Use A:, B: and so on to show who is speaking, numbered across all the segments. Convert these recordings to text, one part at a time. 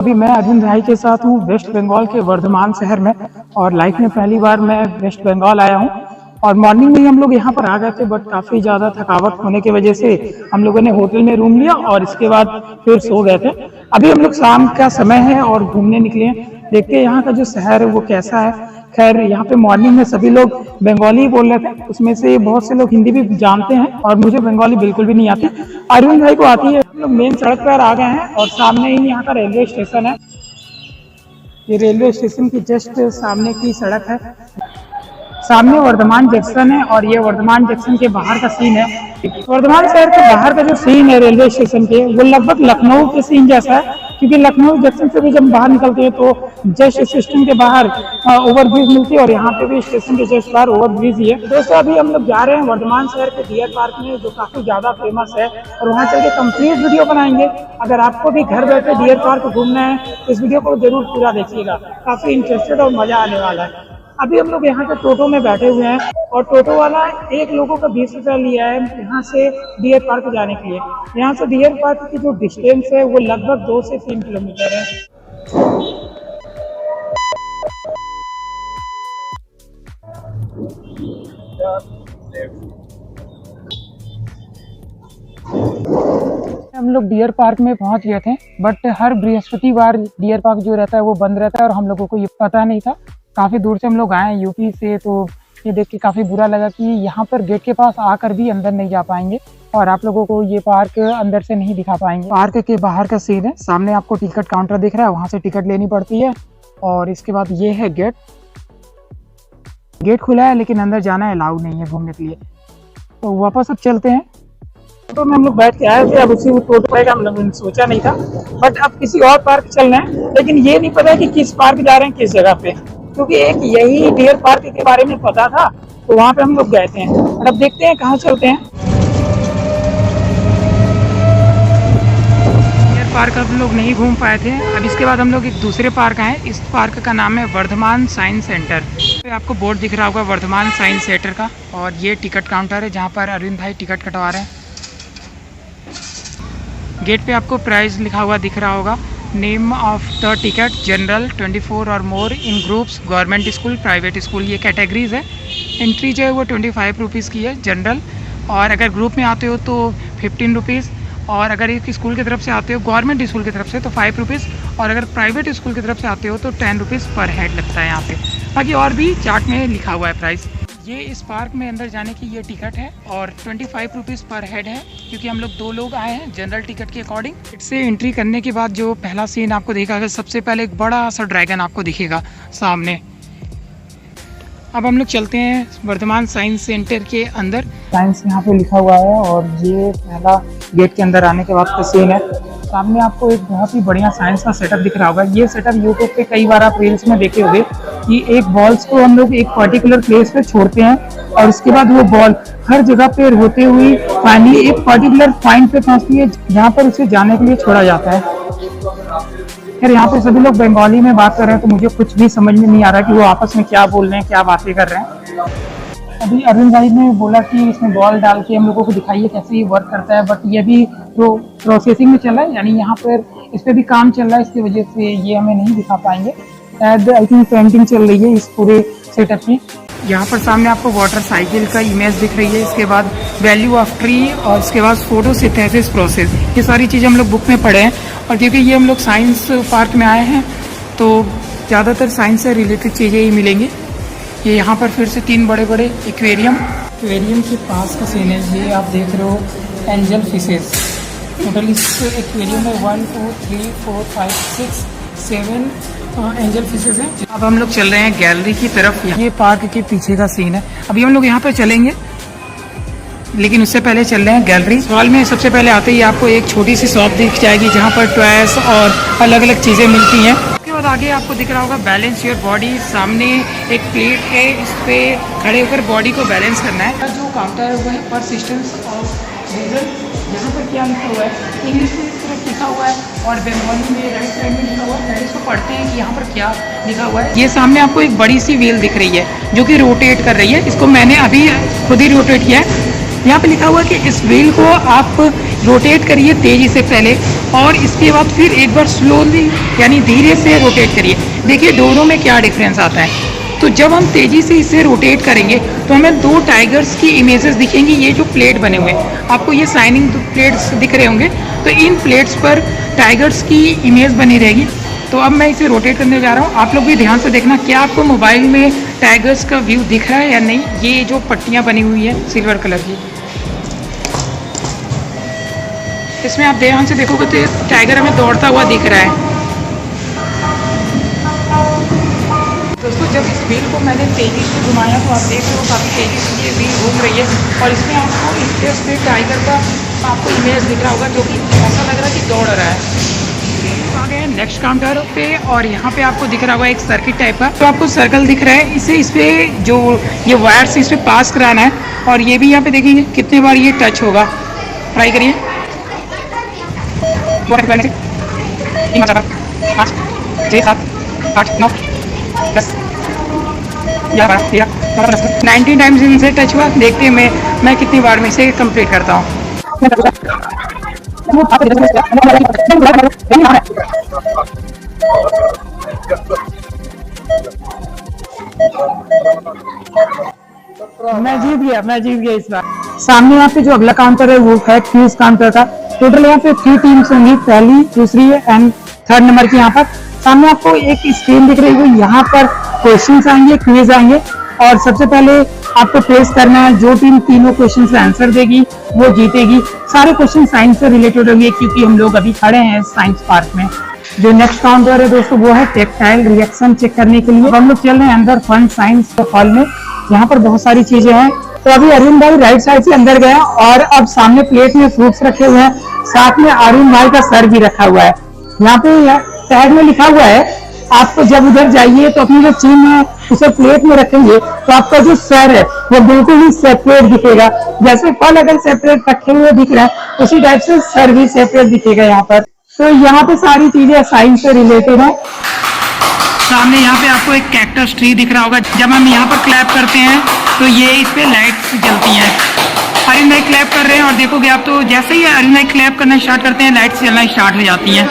A: अभी मैं अरविंद भाई के साथ हूँ वेस्ट बंगाल के वर्धमान शहर में और लाइफ में पहली बार मैं वेस्ट बंगाल आया हूँ। और मॉर्निंग में ही हम लोग यहाँ पर आ गए थे, बट काफ़ी ज़्यादा थकावट होने की वजह से हम लोगों ने होटल में रूम लिया और इसके बाद फिर सो गए थे। अभी हम लोग शाम का समय है और घूमने निकले हैं, देखते हैं यहाँ का जो शहर है वो कैसा है। खैर यहाँ पे मॉर्निंग में सभी लोग बंगाली ही बोल रहे थे, उसमें से बहुत से लोग हिंदी भी जानते हैं और मुझे बंगाली बिल्कुल भी नहीं आती। अरविंद भाई को आती है। हम लोग मेन सड़क पर आ गए हैं और सामने ही यहाँ का रेलवे स्टेशन है। ये रेलवे स्टेशन की जस्ट सामने की सड़क है। सामने वर्धमान जंक्शन है और ये वर्धमान जंक्शन के बाहर का सीन है। वर्धमान शहर के बाहर का जो सीन है रेलवे स्टेशन के, वो लगभग लखनऊ के सीन जैसा है, क्योंकि लखनऊ जंक्शन से भी जब बाहर निकलते हैं तो जस्ट स्टेशन के बाहर ओवरब्रिज मिलती है और यहाँ पे भी स्टेशन के जस्ट बाहर ओवरब्रिज ही है। दोस्तों अभी हम लोग जा रहे हैं वर्धमान शहर के डियर पार्क में, जो काफी ज्यादा फेमस है, और वहाँ चल के कंप्लीट वीडियो बनाएंगे। अगर आपको भी घर बैठे डियर पार्क घूमना है तो इस वीडियो को जरूर पूरा देखिएगा, काफी इंटरेस्टेड और मजा आने वाला है। अभी हम लोग यहाँ पे टोटो में बैठे हुए हैं और टोटो वाला एक लोगों का 20 रुपया लिया है यहाँ से डियर पार्क जाने के लिए। यहाँ से डियर पार्क की जो डिस्टेंस है वो लगभग 2 से 3 किलोमीटर है। हम लोग डियर पार्क में पहुंच गए थे, बट हर बृहस्पतिवार डियर पार्क जो रहता है वो बंद रहता है और हम लोगों को ये पता नहीं था। काफ़ी दूर से हम लोग आए हैं यूपी से, तो ये देख के काफ़ी बुरा लगा कि यहाँ पर गेट के पास आकर भी अंदर नहीं जा पाएंगे और आप लोगों को ये पार्क अंदर से नहीं दिखा पाएंगे। पार्क के बाहर का सीन है, सामने आपको टिकट काउंटर दिख रहा है, वहाँ से टिकट लेनी पड़ती है। और इसके बाद ये है गेट। गेट खुला है लेकिन अंदर जाना अलाउ नहीं है घूमने के लिए। तो वापस अब चलते हैं। तो में हम लोग बैठ के आए थे, अब उसी टोटो का हम लोगों ने सोचा नहीं था, बट अब किसी और पार्क चलना है, लेकिन ये नहीं पता है कि किस पार्क जा रहे हैं, किस जगह पे, क्योंकि एक यही डियर पार्क के बारे में पता था तो वहाँ पे हम लोग गए थे। और अब देखते हैं कहाँ चलते हैं। डियर पार्क हम लोग नहीं घूम पाए थे। अब इसके बाद हम लोग एक दूसरे पार्क आए। इस पार्क का नाम है वर्धमान साइंस सेंटर। तो आपको बोर्ड दिख रहा होगा वर्धमान साइंस सेंटर का, और ये टिकट काउंटर है जहाँ पर अरविंद भाई टिकट कटवा रहे हैं। गेट पे आपको प्राइस लिखा हुआ दिख रहा होगा। Name of the ticket general 24 और more in groups, government school, private school, ये कैटेगरीज है। एंट्री जो है वो 25 रुपीज़ की है जनरल, और अगर ग्रुप में आते हो तो 15 रुपीज़, और अगर एक स्कूल की तरफ से आते हो गवर्नमेंट स्कूल की तरफ से तो 5 रुपीज़, और अगर प्राइवेट स्कूल की तरफ से आते हो तो 10 रुपीज़ पर हेड लगता है यहाँ पे। बाकी और भी चार्ट में लिखा हुआ है प्राइस। ये इस पार्क में अंदर जाने की ये टिकट है और 25 रुपीज़ पर हेड है, क्योंकि हम लोग 2 लोग आए हैं जनरल टिकट के अकॉर्डिंग। इससे एंट्री करने के बाद जो पहला सीन आपको देखा, सबसे पहले एक बड़ा सा ड्रैगन आपको दिखेगा सामने। अब हम लोग चलते हैं वर्धमान साइंस सेंटर के अंदर। साइंस यहाँ पे लिखा हुआ है और ये पहला गेट के अंदर आने के बाद का सीन है। सामने आपको एक बहुत ही बढ़िया साइंस का सेटअप दिख रहा होगा। ये सेटअप यूट्यूब पे कई बार आप रील्स में देखे होंगे कि एक बॉल्स को हम लोग एक पर्टिकुलर प्लेस पे छोड़ते हैं और उसके बाद वो बॉल हर जगह पे होते हुए फाइनली एक पर्टिकुलर पॉइंट पे पहुंचती है जहाँ पर उसे जाने के लिए छोड़ा जाता है। फिर यहाँ पे सभी लोग बंगाली में बात कर रहे हैं, तो मुझे कुछ भी समझ में नहीं आ रहा कि वो आपस में क्या बोल रहे हैं, क्या बातें कर रहे हैं। अभी अरविंद भाई ने बोला कि इसमें बॉल डाल के हम लोगों को दिखाइए कैसे ये वर्क करता है, बट ये भी तो प्रोसेसिंग में चल रहा है, यानी यहाँ पर इस पर भी काम चल रहा है, इसकी वजह से ये हमें नहीं दिखा पाएंगे। आई थिंक पेंटिंग चल रही है इस पूरे सेटअप की। यहाँ पर सामने आपको वाटर साइकिल का इमेज दिख रही है, इसके बाद वैल्यू ऑफ ट्री, और इसके बाद फोटोसिंथेसिस प्रोसेस। ये सारी चीज़ें हम लोग बुक में पढ़े हैं, और क्योंकि ये हम लोग साइंस पार्क में आए हैं तो ज़्यादातर साइंस से रिलेटेड चीज़ें ही मिलेंगी। ये यहाँ पर फिर से 3 बड़े बड़े एक्वेरियम के पास का सीन है। ये आप देख रहे हो एंजल फिशेस। टोटल इस एक्वेरियम में 1 2 3 4 5 6 7 एंजल फिशेस हैं। अब हम लोग चल रहे हैं गैलरी की तरफ। ये पार्क के पीछे का सीन है। अभी हम लोग यहाँ पर चलेंगे, लेकिन उससे पहले चल रहे हैं गैलरी। सवाल में सबसे पहले आते ही आपको एक छोटी सी शॉप दिख जाएगी जहाँ पर टॉयस और अलग अलग चीज़ें मिलती हैं। उसके बाद आगे आपको दिख रहा होगा बैलेंस योर बॉडी। सामने एक प्लेट है, इस पर खड़े होकर बॉडी को बैलेंस करना है। जो काउंटर है वो है परसिस्टेंस ऑफ रीजन। यहाँ पर क्या लिखा हुआ है, इंग्लिश में इस तरफ लिखा हुआ है और बंगाली में राइट साइड में लिखा हुआ है। इसको पढ़ते हैं कि यहाँ पर क्या लिखा हुआ है। ये सामने आपको एक बड़ी सी व्हील दिख रही है जो कि रोटेट कर रही है। इसको मैंने अभी खुद ही रोटेट किया है। यहाँ पे लिखा हुआ है कि इस व्हील को आप रोटेट करिए तेज़ी से पहले, और इसके बाद फिर एक बार स्लोली यानी धीरे से रोटेट करिए। देखिए दोनों में क्या डिफरेंस आता है। तो जब हम तेज़ी से इसे रोटेट करेंगे तो हमें दो टाइगर्स की इमेजेस दिखेंगी। ये जो प्लेट बने हुए हैं, आपको ये साइनिंग प्लेट्स दिख रहे होंगे, तो इन प्लेट्स पर टाइगर्स की इमेज बनी रहेगी। तो अब मैं इसे रोटेट करने जा रहा हूँ। आप लोग भी ध्यान से देखना क्या आपको मोबाइल में टाइगर्स का व्यू दिख रहा है या नहीं। ये जो पट्टियाँ बनी हुई है सिल्वर कलर की, इसमें आप ध्यान से देखोगे तो टाइगर हमें दौड़ता हुआ दिख रहा है। दोस्तों जब इस व्हील को मैंने तेज़ी से घुमाया तो आप देख रहे हो काफ़ी तेज़ी से ये व्हील घूम रही है, और इसमें आपको स्पेस पे टाइगर का आपको इमेज दिख रहा होगा, जो कि ऐसा लग रहा है कि दौड़ रहा है। आ गए नेक्स्ट काउंटर पे, और यहाँ पे आपको दिख रहा होगा एक सर्किट टाइप का, तो आपको सर्कल दिख रहा है। इसे इस पर जो ये वायर्स इस पर पास कराना है, और ये भी यहाँ पे देखेंगे कितने बार ये टच होगा। ट्राई करिए। 19 टाइम्स इनसे टच हुआ। देखते हैं मैं कितनी बार में इसे कंप्लीट करता हूँ। मैं जीत गया इस बार। सामने यहाँ पे जो अगला काउंटर है वो है क्विज काउंटर का। टोटल यहाँ पे 3 टीम्स होंगी, पहली, दूसरी एंड 3rd नंबर की। यहाँ पर सामने आपको एक स्क्रीन दिख रही है, यहाँ पर क्वेश्चंस आएंगे, क्विज आएंगे, और सबसे पहले आपको प्लेस करना है। जो टीम तीनों क्वेश्चन का आंसर देगी वो जीतेगी। सारे क्वेश्चन साइंस से रिलेटेड होंगे, क्योंकि हम लोग अभी खड़े हैं साइंस पार्क में। जो नेक्स्ट काउंटर है दोस्तों वो है टेक्टाइल रिएक्शन चेक करने के लिए। हम लोग चल रहे हैं अंदर फन साइंस हॉल में। यहाँ पर बहुत सारी चीजें हैं। तो अभी अरुण भाई राइट साइड से अंदर गया, और अब सामने प्लेट में फ्रूट्स रखे हुए हैं, साथ में अरुण भाई का सर भी रखा हुआ है। यहाँ पे टैग में लिखा हुआ है, आपको जब उधर जाइए तो अपनी जो चीज है उसे प्लेट में रखेंगे तो आपका जो सर है वो बिल्कुल ही सेपरेट दिखेगा। जैसे फल अगर सेपरेट रखे हुए दिख रहा है, उसी टाइप से सर भी सेपरेट दिखेगा यहाँ पर। तो यहाँ पे सारी चीजें साइंस से रिलेटेड है। सामने यहाँ पे आपको एक कैक्टस ट्री दिख रहा होगा। जब हम यहाँ पर क्लैप करते हैं तो ये इस पे लाइट्स जलती हैं। अरिंद भाई क्लैप कर रहे हैं, और देखोगे आप तो जैसे ही अरिंद भाई क्लैप करना स्टार्ट करते हैं लाइट्स जलना स्टार्ट हो जाती हैं।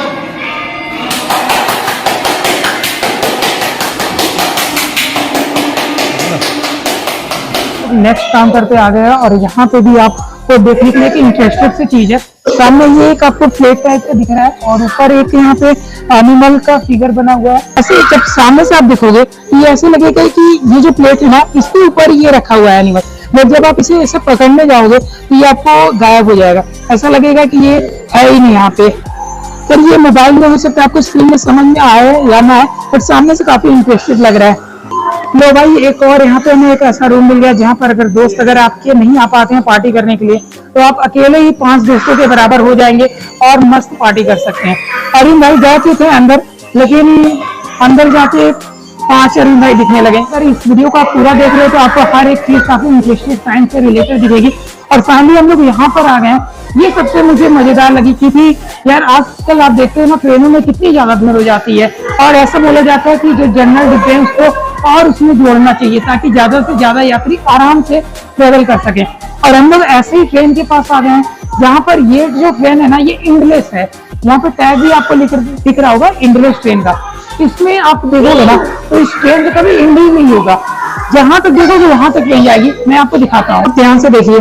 A: नेक्स्ट काउंटर पे आ गया, और यहाँ पे भी आपको देखने के लिए कि इंटरेस्टेड सी चीज है। सामने ये एक आपको प्लेट टाइप का दिख रहा है, और ऊपर एक यहाँ पे एनिमल का फिगर बना हुआ है। ऐसे जब सामने से आप देखोगे तो ये ऐसे लगेगा कि ये जो प्लेट है ना, इसके ऊपर ये रखा हुआ है एनिमल। बट जब आप इसे ऐसे पकड़ने जाओगे तो ये आपको गायब हो जाएगा, ऐसा लगेगा कि ये है ही नहीं यहाँ पे। पर ये मोबाइल में हो सकता है आपको स्क्रीन में समझ में आए या ना आए, बट सामने से काफी इंटरेस्टेड लग रहा है। लो भाई, एक और यहाँ पे हमें एक ऐसा रूम मिल गया जहाँ पर अगर दोस्त अगर आपके नहीं आ पाते हैं पार्टी करने के लिए, तो आप अकेले ही 5 दोस्तों के बराबर हो जाएंगे और मस्त पार्टी कर सकते हैं। अरुण भाई जाते थे अंदर, लेकिन अंदर जाके 5 अरुण भाई दिखने लगे। अगर इस वीडियो को आप पूरा देख रहे हो तो आपको हर एक चीज काफी इंटरेस्टिंग साइंस से रिलेटेड दिखेगी। और फाइनली हम लोग यहाँ पर आ गए हैं। ये सबसे मुझे मजेदार लगी, क्योंकि यार आजकल आप देखते हो ना ट्रेनों में कितनी ज्यादा भीड़ हो जाती है, और ऐसा बोला जाता है कि जो जनरल डिफेंस को और उसमें जोड़ना चाहिए ताकि ज्यादा से ज्यादा यात्री आराम से ट्रेवल कर सके। और हम लोग ऐसे ही ट्रेन के पास आ गए हैं जहाँ पर ये जो ट्रेन है ना, ये इंडलेस है। यहाँ पे टैग भी आपको दिख रहा होगा इंडलेस ट्रेन का। इसमें आप देखोगे ना तो इस ट्रेन का कभी इंड ही नहीं होगा, जहां तक देखोगे वहां तक ट्रेन जाएगी। मैं आपको दिखाता हूँ, ध्यान से देखिए।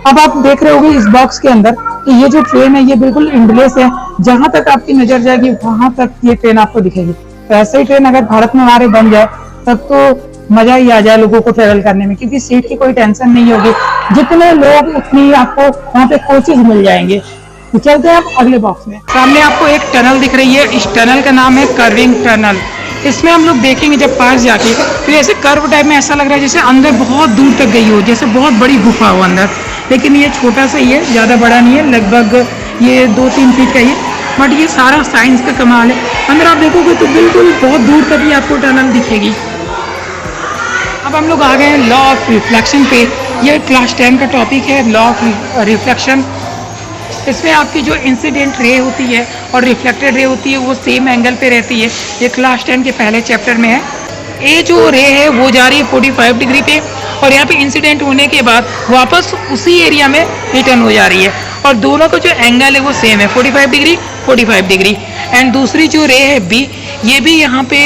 A: अब आप देख रहे होगे इस बॉक्स के अंदर कि ये जो ट्रेन है ये बिल्कुल इंडलेस है, जहां तक आपकी नजर जाएगी वहां तक ये ट्रेन आपको दिखेगी। तो ऐसे ही ट्रेन अगर भारत में हमारे बन जाए तब तो मजा ही आ जाए लोगों को ट्रेवल करने में, क्योंकि सीट की कोई टेंशन नहीं होगी। जितने लोग उतनी आपको वहाँ पे कोचेज मिल जाएंगे। तो चलते हैं आप अगले बॉक्स में। सामने आपको एक टनल दिख रही है, इस टनल का नाम है कर्विंग टनल। इसमें हम लोग देखेंगे जब पास जाके तो ऐसे कर्व टाइप में ऐसा लग रहा है जैसे अंदर बहुत दूर तक गई हो, जैसे बहुत बड़ी गुफा हो अंदर। लेकिन ये छोटा सा ही है, ज़्यादा बड़ा नहीं है, लगभग ये 2-3 फीट का ही। बट ये सारा साइंस का कमाल है। अंदर आप देखोगे तो बिल्कुल बहुत दूर तक ही आपको टनल दिखेगी। अब हम लोग आ गए हैं लॉ ऑफ रिफ्लेक्शन पे। ये क्लास 10 का टॉपिक है, लॉ ऑफ रिफ्लेक्शन। इसमें आपकी जो इंसिडेंट रे होती है और रिफ्लेक्टेड रे होती है वो सेम एंगल पे रहती है। ये क्लास 10 के पहले चैप्टर में है। ये जो रे है वो जा रही है 45 डिग्री पे, और यहाँ पे इंसिडेंट होने के बाद वापस उसी एरिया में रिटर्न हो जा रही है। और दोनों का जो एंगल है वो सेम है 45 डिग्री 45 डिग्री। एंड दूसरी जो रे है बी, ये भी यहाँ पे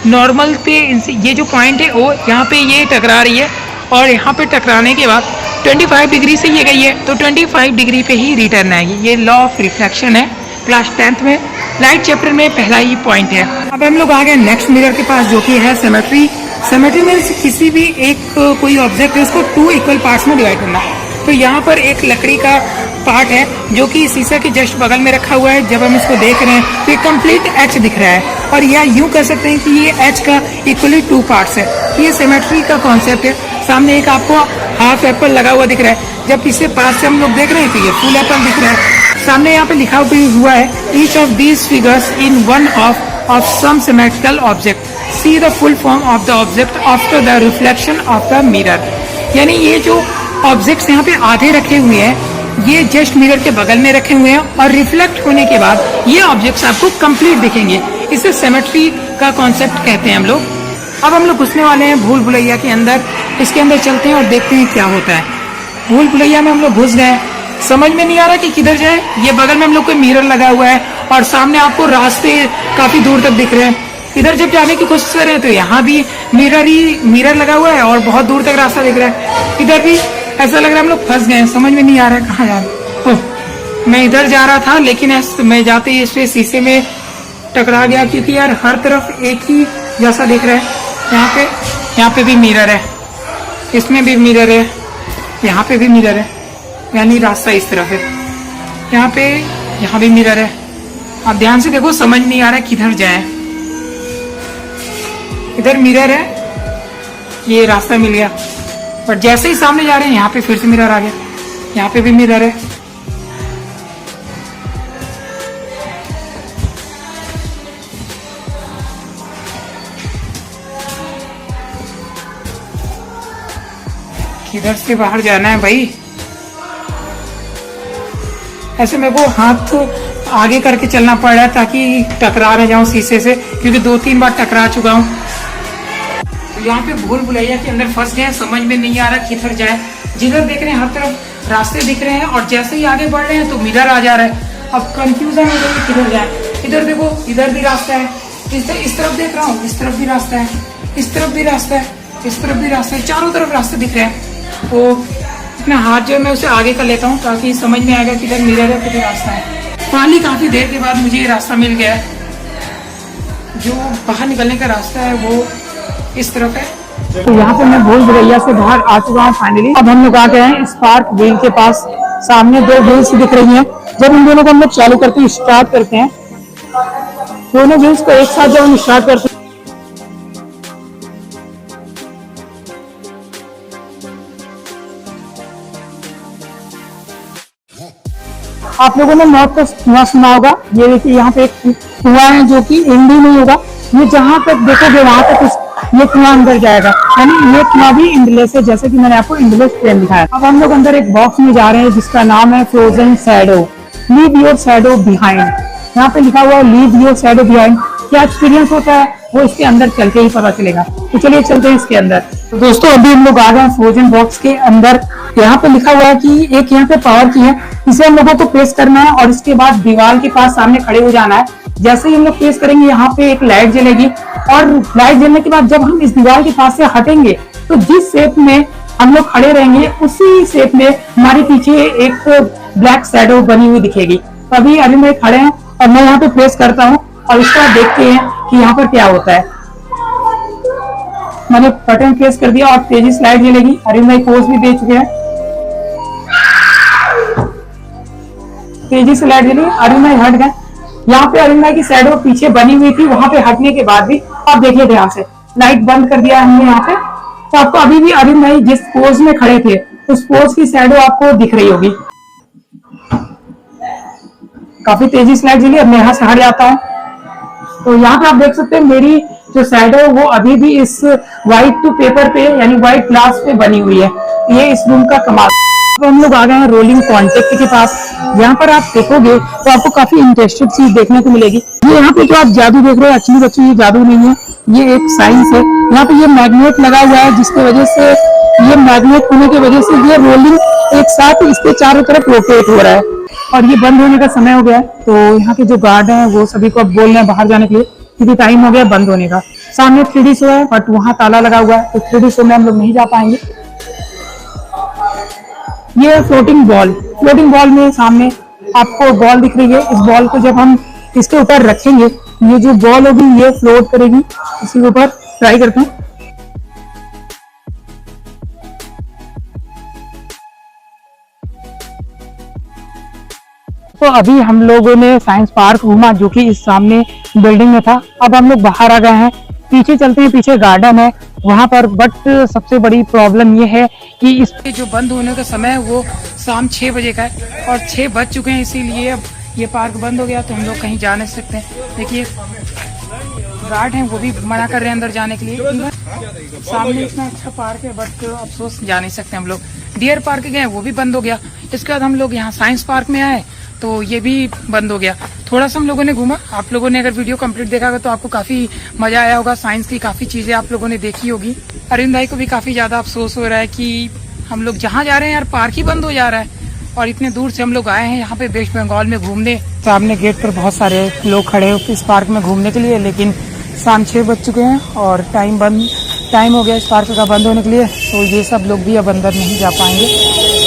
A: नॉर्मल पे ये जो पॉइंट है वो यहाँ पे ये टकरा रही है और यहाँ पे टकराने के बाद 25 डिग्री से ये गई है तो 25 डिग्री पे ही रिटर्न आएगी। ये लॉ ऑफ रिफ्लेक्शन है, क्लास 10th में लाइट चैप्टर में पहला ही पॉइंट है। अब हम लोग आ गए नेक्स्ट मिरर के पास जो कि है सिमेट्री। सिमेट्री में किसी भी एक कोई ऑब्जेक्ट है उसको 2 इक्वल पार्ट्स में डिवाइड करना। तो यहाँ पर एक लकड़ी का पार्ट है जो कि शीशे के जस्ट बगल में रखा हुआ है। जब हम इसको देख रहे हैं तो ये कंप्लीट एच दिख रहा है और या यूं कह सकते हैं कि ये एच का इक्वली 2 पार्ट्स है। ये सिमेट्री का कॉन्सेप्ट है। सामने एक आपको हाफ एप्पल लगा हुआ दिख रहा है, जब इसे पास से हम लोग देख रहे हैं तो ये फुल एप्पल दिख रहा है। सामने यहाँ पे लिखा हुआ है each of these figures in one of some symmetrical object, see the full form of the object after the reflection of the mirror. यानी ये जो ऑब्जेक्ट्स यहाँ पे आधे रखे हुए हैं ये जस्ट मिरर के बगल में रखे हुए हैं और रिफ्लेक्ट होने के बाद ये ऑब्जेक्ट्स आपको कंप्लीट दिखेंगे। इसे सिमेट्री का कॉन्सेप्ट कहते हैं हम लोग। अब हम लोग घुसने वाले हैं भूल भुलैया के अंदर। इसके अंदर चलते हैं और देखते हैं क्या होता है। भूल भुलैया में हम लोग घुस गए, समझ में नहीं आ रहा कि किधर जाए। ये बगल में हम लोग को मिरर लगा हुआ है और सामने आपको रास्ते काफी दूर तक दिख रहे हैं। इधर जब जाने की कोशिश कर रहे हैं तो यहाँ भी मिरर लगा हुआ है और बहुत दूर तक रास्ता दिख रहा है। इधर भी ऐसा लग रहा है हम लोग फंस गए, समझ में नहीं आ रहा है कहाँ जा रहे। मैं इधर जा रहा था लेकिन मैं जाते ही इस शीशे में टकरा गया क्योंकि यार हर तरफ एक ही जैसा दिख रहा है। यहाँ पे भी मिरर है, इसमें भी मिरर है, यहाँ पे भी मिरर है, यानी रास्ता इस तरफ है। यहाँ भी मिरर है। आप ध्यान से देखो, समझ नहीं आ रहा है किधर जाए। इधर मिरर है, ये रास्ता मिल गया, पर जैसे ही सामने जा रहे हैं यहाँ पे फिर से मिरर आ गया। यहाँ पे भी मिरर है। किधर से बाहर जाना है भाई? ऐसे मेरे को हाथ आगे करके चलना पड़ रहा है ताकि टकरा न जाऊं शीशे से, क्योंकि 2-3 बार टकरा चुका हूं। तो यहाँ पे भूल भुलैया के अंदर फंस गए, समझ में नहीं आ रहा किधर जाए। जिधर देख रहे हैं हर तरफ रास्ते दिख रहे हैं और जैसे ही आगे बढ़ रहे हैं तो मिरर आ जा रहा है। अब कंफ्यूजन हो गई किधर जाए। इधर देखो, इधर भी रास्ता है, इस तरफ देख रहा हूँ, इस तरफ भी रास्ता है, इस तरफ भी रास्ता है, इस तरफ भी रास्ता है, चारों तरफ रास्ते दिख रहे हैं। तो अपना हाथ जो है मैं उसे आगे कर लेता हूँ ताकि समझ में आएगा किधर मिरर है किधर रास्ता है। फाइनली काफी देर के बाद मुझे ये रास्ता मिल गया है। जो बाहर निकलने का रास्ता है वो इस तरफ है। तो यहाँ पे मैं भूल भुलैया से बाहर आ चुका हूँ फाइनली। अब हम लोग आ गए हैं स्पार्क व्हील के पास। सामने 2 व्हील्स दिख रही हैं। जब इन दोनों को हम लोग चालू करते हैं, स्टार्ट करते हैं, दोनों व्हील्स को एक साथ जब हम स्टार्ट करते हैं आप लोगों ने मौत का धुआं सुना होगा। ये देखिए यहाँ पे एक धुआं है जो कि एंड ही नहीं होगा, ये जहां तक देखोगे वहां तक ये धुआं अंदर जाएगा, यानी ये धुआं भी इंडलेस है, जैसे कि मैंने आपको इंडलेस ट्रेन दिखाया। अब हम लोग अंदर एक बॉक्स में जा रहे हैं जिसका नाम है frozen shadow, leave your shadow behind. यहाँ पे लिखा हुआ है लीव योर शैडो बिहाइंड। क्या एक्सपीरियंस होता है वो इसके अंदर चल के ही पता चलेगा। तो चलिए चलते हैं इसके अंदर। तो दोस्तों अभी हम लोग आ गए फ्रोजन बॉक्स के अंदर। यहाँ पे लिखा हुआ है कि एक यहाँ पे पावर की है, इसे हम लोगों को प्रेस करना है और इसके बाद दीवार के पास सामने खड़े हो जाना है। जैसे ही हम लोग प्रेस करेंगे यहाँ पे एक लाइट जलेगी और लाइट जलने के बाद जब हम इस दीवार के पास से हटेंगे तो जिस शेप में हम लोग खड़े रहेंगे उसी शेप में हमारे पीछे एक ब्लैक शैडो बनी हुई दिखेगी। तो अभी अरविंद भाई खड़े हैं और मैं यहाँ पे प्रेस करता हूँ और इसके बाद देखते हैं कि यहाँ पर क्या होता है। मैंने बटन प्रेस कर दिया और तेजी से लाइट जलेगी। अरविंद भाई पोज भी दे चुके हैं, तेजी से लाइट जली। अरविंद भाई हट गए। यहाँ पे अरविंद भाई की शैडो पीछे बनी हुई थी, वहां पे हटने के बाद भी आप देखिए ध्यान से लाइट बंद कर दिया हमने यहाँ पे। तो आपको अभी भी अरविंद भाई जिस पोज में खड़े थे उस पोज की शैडो आपको दिख रही होगी। काफी तेजी से लाइट जली। अब मैं यहाँ से हट जाता हूँ। तो यहाँ पे आप देख सकते हैं मेरी जो शैडो वो अभी भी इस व्हाइट पेपर पे यानी व्हाइट ग्लास पे बनी हुई है। ये इस रूम का कमाल। तो हम लोग आ गए हैं रोलिंग कॉन्टेक्ट के पास। यहाँ पर आप देखोगे तो आपको काफी इंटरेस्टिंग चीज देखने को मिलेगी। ये यहाँ पे जो आप जादू देख रहे हो एक्चुअली बच्चों ये जादू नहीं है, ये एक साइंस है। यहाँ पे ये मैग्नेट लगा हुआ है जिसकी वजह से ये मैग्नेट होने की वजह से ये रोलिंग एक साथ इसके चारों तरफ रोटेट हो रहा है। और ये बंद होने का समय हो गया है, तो यहाँ के जो गार्ड हैं वो सभी को अब बोल रहे हैं बाहर जाने के लिए, क्योंकि टाइम हो गया बंद होने का। सामने 3D शो है बट वहाँ ताला लगा हुआ है, तो 3D शो में हम लोग नहीं जा पाएंगे। ये फ्लोटिंग बॉल में सामने आपको बॉल दिख रही है। इस बॉल को जब हम इसके ऊपर रखेंगे, ये जो बॉल होगी ये फ्लोट करेगी। इसके ऊपर ट्राई करते हैं। तो अभी हम लोगों ने साइंस पार्क घूमा, जो कि इस सामने बिल्डिंग में था। अब हम लोग बाहर आ गए हैं, पीछे चलते हैं, पीछे गार्डन है वहां पर। बट सबसे बड़ी प्रॉब्लम ये है कि इसके जो बंद होने का समय है वो शाम 6 बजे का है और 6 बज चुके हैं, इसीलिए अब ये पार्क बंद हो गया, तो हम लोग कहीं जा नहीं सकते। देखिए गार्ड हैं वो भी मना कर रहे हैं अंदर जाने के लिए। सामने इतना अच्छा पार्क है बट अफसोस जा नहीं सकते हम लोग। डियर पार्क गए वो भी बंद हो गया। इसके बाद हम लोग यहाँ साइंस पार्क में आए तो ये भी बंद हो गया। थोड़ा सा हम लोगों ने घूमा। आप लोगों ने अगर वीडियो कंप्लीट देखा होगा तो आपको काफी मजा आया होगा। साइंस की काफी चीजें आप लोगों ने देखी होगी। अरविंद भाई को भी काफी ज्यादा अफसोस हो रहा है कि हम लोग जहाँ जा रहे हैं यार पार्क ही बंद हो जा रहा है, और इतने दूर से हम लोग आए हैं यहाँ पे वेस्ट बंगाल में घूमने। सामने गेट पर बहुत सारे लोग खड़े हैं इस पार्क में घूमने के लिए, लेकिन शाम 6 बज चुके हैं और टाइम हो गया इस पार्क का बंद होने के लिए, तो ये सब लोग भी अब अंदर नहीं जा पाएंगे।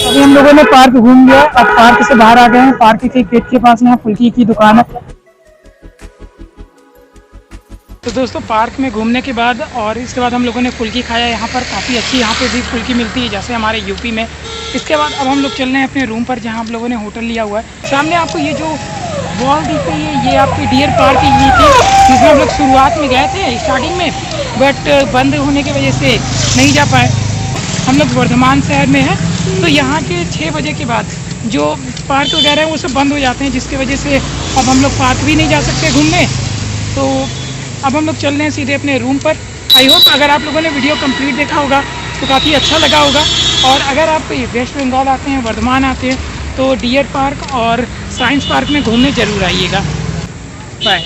A: अभी हम लोगों ने पार्क घूम लिया, अब पार्क से बाहर आ गए हैं। पार्क के गेट के पास यहाँ फुल्की की दुकान है। तो दोस्तों पार्क में घूमने के बाद और इसके बाद हम लोगों ने फुल्की खाया। यहाँ पर काफ़ी अच्छी यहाँ पे भी फुल्की मिलती है जैसे हमारे यूपी में। इसके बाद अब हम लोग चल रहे हैं अपने रूम पर, जहाँ हम लोगों ने होटल लिया हुआ है। सामने आपको ये जो वॉल दिख रही है ये आपकी डियर पार्क की ये थी, जिसमें हम लोग शुरुआत में गए थे स्टार्टिंग में, बट बंद होने की वजह से नहीं जा पाए। हम लोग वर्धमान शहर में हैं, तो यहाँ के 6 बजे के बाद जो पार्क वगैरह हैं वो सब बंद हो जाते हैं, जिसकी वजह से अब हम लोग पार्क भी नहीं जा सकते घूमने। तो अब हम लोग चल रहे हैं सीधे अपने रूम पर। आई होप अगर आप लोगों ने वीडियो कंप्लीट देखा होगा तो काफ़ी अच्छा लगा होगा। और अगर आप वेस्ट बंगाल आते हैं, वर्धमान आते हैं, तो डियर पार्क और साइंस पार्क में घूमने ज़रूर आइएगा। बाय।